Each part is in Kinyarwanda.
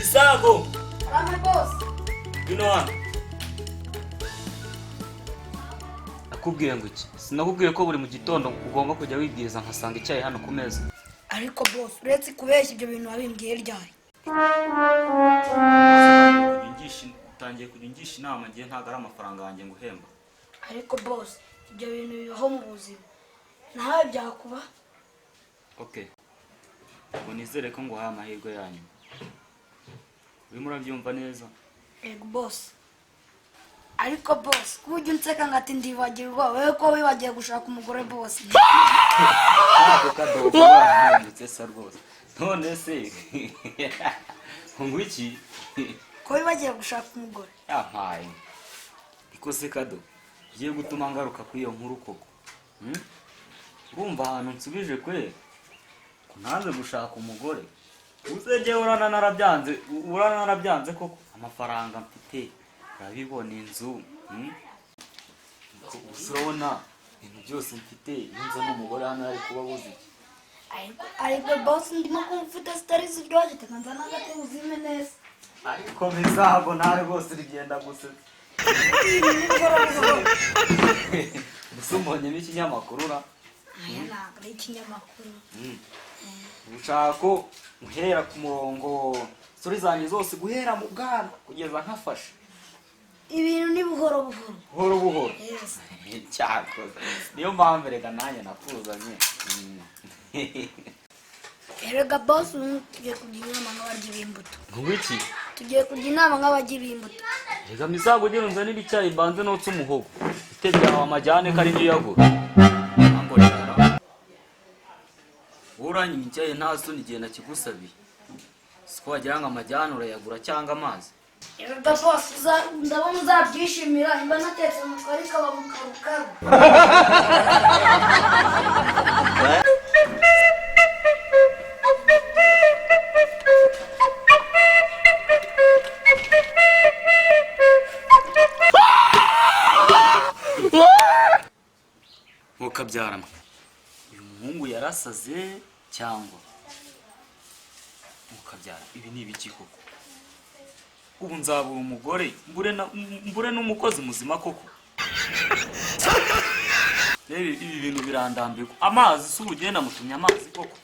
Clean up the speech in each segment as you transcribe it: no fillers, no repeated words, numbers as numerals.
Misago. Rame boss. Bino hano. Akubwiye ngo iki? Sinakubwiye ko buri mu gitondo ugomba kujya wibwiriza nkasanga icyayi hano ku meza. Ariko boss, uretse kubeshya ibyo bintu wabimbwiye ryari? Utangiye kujya inama ngiye ntago ari amafaranga yanjye nguhemba. Ariko boss, ibyo bintu bibaho mu buzima. Nawe byakuba? Okay. Ngo nizere ko nguhaye amahirwe yanyu. Urimo urabyumva neza? Ego boss. Ariko boss, kujya unseka ngati ndibagirwa wewe ko wibagiye gushaka umugore boss. Ntabwo kadogo wahindutse sa rwose. None se ngo iki? Ko wibagiye gushaka umugore? Yampaye. Iko se kado. Ugiye gutuma ngaruka ku iyo nkuru koko. Urumva ahantu nsubije kwe kunaze gushaka umugore. Uzeje urana narabyanze koko amafaranga mfite. Urabibona inzu. Urabona ibintu byose mfite inzu n'umugore hano ari kuba buzi. Ariko boss ndimo kumfite stari ziryoje tekanza nagate uzime neza. Ariko misago ntare rwose rigenda guse. Musumbonye n'ikinyamakuru ra. Aya ntabwo ari ikinyamakuru. Ushako uhera ku murongo suri zanjye zose guhera mu bwana kugeza nkafashe. Ibintu ni buhoro Buhoro. Yes. Cyakoze. Niyo mpamvu reka nanjye nakuzanye. Erega boss tugiye kugira inama nk'abagira imbuto. Ngwiki? Tugiye kugira inama nk'abagira imbuto. Rega misago gira unzanira icyayi mbanze notse umuhogo. Itebya amajyane kari nyo yagura. Angorera. Uranye icyayi nta soni gihe nakigusabiye. Siko wagira ngo amajyane urayagura cyangwa amazi. Erega boss ndabona uzabyishimira imba natetse mu kari kaba mu karukaru. Mukabyarama. Uyu muhungu yarasaze cyangwa mukabyara ibi ni ibiki koko? Ubu nzabura umugore mbure n'umukozi muzima koko. Rero ibi bintu birandambye. Amazi si ugenda mutumye amazi koko.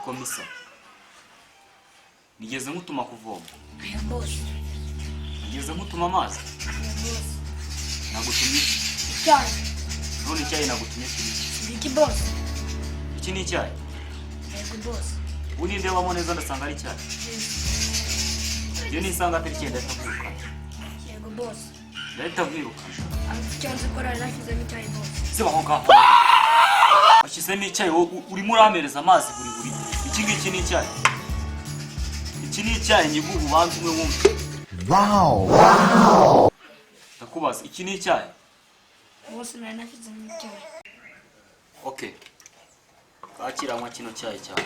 Komisa. Nigeze nkutuma kuvoma. Aya boss. Nigeze nkutuma amazi. Boss. Nagutumye Icyayi. none icyayi nagutumye kiri. Iki boss. Iki ni icyayi. Ego boss. Uni ndebamo neza ndasanga ari icyayi. Iyo nisanga atari cyenda tavuka. Ego boss. Leta viruka. Cyanze ko rari nashyizemo icyayi boss. Siba aho ngaho. Washyizemo icyayi urimo uramereza amazi buri. Iki ngiki ni icyayi. Iki ni icyayi nyigubu banze umwe wumve. Wow. Ndakubaza iki ni icyayi. Boss nari nashyizemo icyayi. Okay. Kakiranywa kino cyayi cyawe.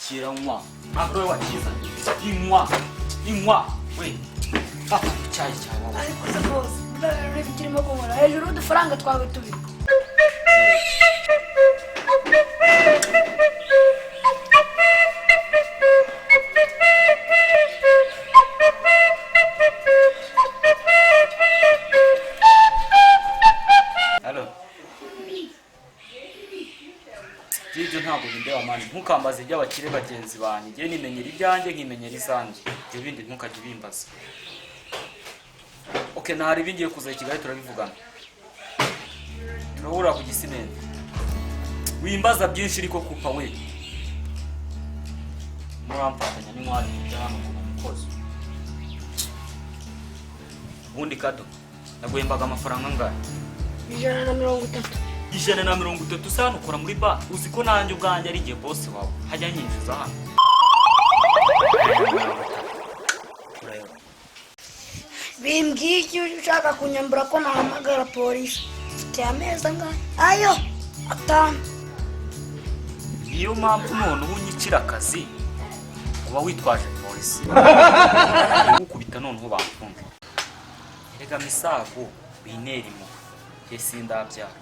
Kiranywa. Ntabwo we wakiza. Inywa. We. Papa icyayi cyawe. Ariko se boss, rero kirimo kumura hejuru udufaranga twawe tubiri. Ibyo ntabwo bindeba mani ntukambaze iby'abakire bagenzi banjye ngiye nimenyera ibyanjye nkimenyera izanjye ibyo bindi ntukajye bimbaza. Okay, ntari bingiye kuza i Kigali turabivugana. Turahura ku Gisimenti. Wimbaza byinshi ariko kupa we. Muramfatanya n'inkwari cyane ku mukozi. Ubundi kado naguhembaga amafaranga angahe? 130. 130 sano ukora muri bar. Uzi ko nanjye ubwanjye ari gihe boss wawe hajya nyinjiza hano. Bimbwiye icyo ushaka kunyambura ko nahamagara polisi. Cyameza ngahe? Ayo, atanu. Niyo mpamvu none unyikira akazi uba witwaje polisi. Ukubita none ho bafunga. Erega misago binerimo. Kesi ndabyara.